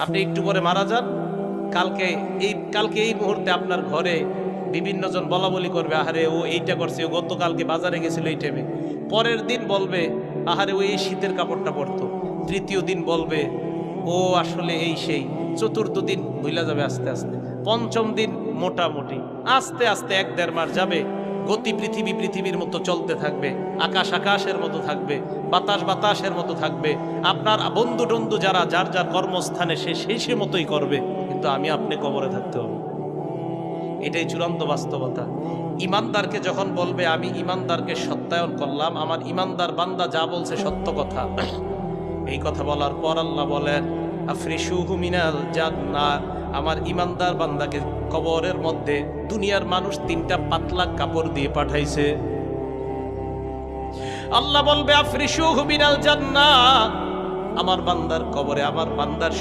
আপনি একটু পরে মারা যান, কালকে এই মুহূর্তে আপনার ঘরে বিভিন্ন জন বলা বলি করবে, আহারে ও এইটা করছে, ও গতকালকে বাজারে গেছিল এই টাইমে। পরের দিন বলবে, আহারে ও এই শীতের কাপড়টা পরতো। তৃতীয় দিন বলবে, ও আসলে এই সেই। চতুর্থ দিন ভুলা যাবে আস্তে আস্তে। পঞ্চম দিন মোটামুটি আস্তে আস্তে 1-1.5 মাস যাবে। গতি পৃথিবীর মতো চলতে থাকবে, আকাশ আকাশের মতো থাকবে, বাতাস বাতাসের মতো থাকবে। আপনার বন্ধু টন্ধু যারা যার যার কর্মস্থানে সে মতোই করবে, কিন্তু আমি আপনি কবরে থাকতে হবে। এটাই চূড়ান্ত বাস্তবতা। ইমানদারকে যখন বলবে আমি ইমানদারকে সত্যায়ন করলাম, আমার ইমানদার বান্দা যা বলছে সত্য কথা, এই কথা বলার পর আল্লাহ বলেন আফরিশুহু মিনাল জান্নাহ, আমার ইমানদার বান্দাকে কবরের মধ্যে দুনিয়ার মানুষ 3টা পাতলা কাপড় দিয়ে পাঠাইছে। আল্লাহ বলবে আফরিশুহু মিনাল জান্নাহ, আমার বান্দার কবরে আমার বান্দার